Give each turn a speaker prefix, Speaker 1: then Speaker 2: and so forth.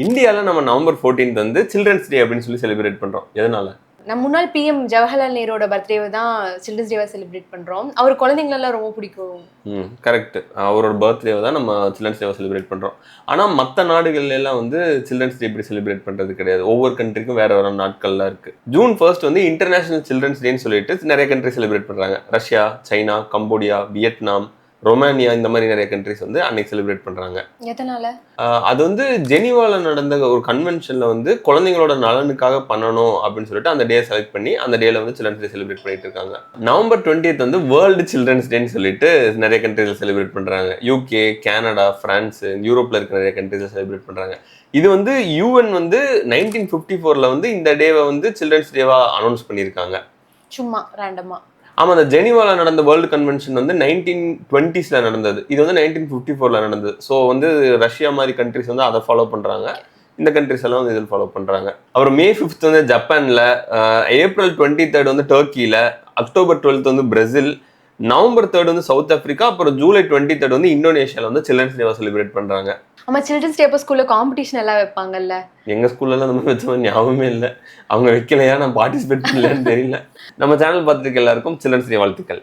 Speaker 1: இந்தியாவில் நம்ம November 14th வந்து சில்ட்ரன்ஸ் டே அப்படின்னு சொல்லி செலிப்ரேட் பண்ணுறோம். எதனால?
Speaker 2: நம்ம முன்னாள் பிஎம் ஜவஹர்லால் நேரோட பர்த்டேவை தான் சில்ட்ரன்ஸ் டேவா செலிப்ரேட் பண்ணுறோம். அவர் குழந்தைங்களெல்லாம் ரொம்ப பிடிக்கும்.
Speaker 1: கரெக்ட். அவரோட பர்த்டேவை தான் நம்ம சில்ட்ரன்ஸ் டேவை செலிப்ரேட் பண்ணுறோம். ஆனால் மற்ற நாடுகள்ல எல்லாம் வந்து சில்ட்ரன்ஸ் டே இப்படி செலிப்ரேட் பண்ணுறது கிடையாது. ஒவ்வொரு கண்ட்ரிக்கும் வேற வேற நாட்கள்லாம் இருக்குது. ஜூன் 1 வந்து இன்டர்நேஷனல் சில்ட்ரன்ஸ் டேன்னு சொல்லிட்டு நிறைய கண்ட்ரி செலிப்ரேட் பண்ணுறாங்க. Russia, China, Cambodia, Vietnam, Romania இந்த மாதிரி நிறைய கண்ட்ரிஸ் வந்து அன்னைக்கு செலிப்ரேட் பண்றாங்க.
Speaker 2: எதனால?
Speaker 1: அது வந்து ஜெனீவால நடந்த ஒரு கன்வென்ஷன்ல வந்து குழந்தைங்களோட நலனுக்காக பண்ணணும் அப்படின்னு சொல்லிட்டு அந்த டே செலக்ட் பண்ணி அந்த டேல வந்து சில்ட்ரன்ஸ் டே செலிப்ரேட் பண்ணிட்டு இருக்காங்க. நவம்பர் 20th வந்து வேர்ல்டு சில்ட்ரன்ஸ் டேன்னு சொல்லிட்டு நிறைய கண்ட்ரில செலிப்ரேட் பண்றாங்க. யூகே, கனடா, பிரான்ஸ், யூரோப்ல இருக்க நிறைய கண்ட்ரில செலிப்ரேட் பண்றாங்க. இது வந்து யூஎன் வந்து 1954ல வந்து இந்த டேவை வந்து சில்ட்ரன்ஸ் டேவா அனௌன்ஸ் பண்ணியிருக்காங்க.
Speaker 2: சும்மா ரேண்டமா.
Speaker 1: ஆமாம், அந்த ஜெனீவால நடந்த வேர்ல்டு கன்வென்ஷன் வந்து 1920s நடந்தது. இது வந்து 1954ல நடந்தது. ஸோ வந்து ரஷ்யா மாதிரி கண்ட்ரிஸ் வந்து அதை ஃபாலோ பண்றாங்க. இந்த கண்ட்ரிஸ் எல்லாம் வந்து இதில் ஃபாலோ பண்றாங்க. அப்புறம் மே 5th வந்து ஜப்பான்ல, ஏப்ரல் 23rd வந்து டர்க்கியில, அக்டோபர் 12th வந்து பிரேசில், நவம்பர் 3rd வந்து சவுத் ஆப்பிரிக்கா, அப்புறம் ஜூலை 23rd வந்து இந்தோனேஷியாவில் வந்து சில்ட்ரன்ஸ் டேவை செலிப்ரேட் பண்றாங்க.
Speaker 2: ஆமா, சில்ட்ரன்ஸ் டே அப்போ ஸ்கூல்ல காம்படிஷன் எல்லாம் வைப்பாங்கல்ல.
Speaker 1: எங்க ஸ்கூல்ல நம்ம வச்ச மாதிரி ஞாபகமே இல்லை. அவங்க வைக்கலையா, நான் பார்ட்டிசிபேட் பண்ணலன்னு தெரியல. நம்ம சேனல் பார்த்துட்டு எல்லாருக்கும் சில்ட்ரன்ஸ் டே வாழ்த்துக்கள்.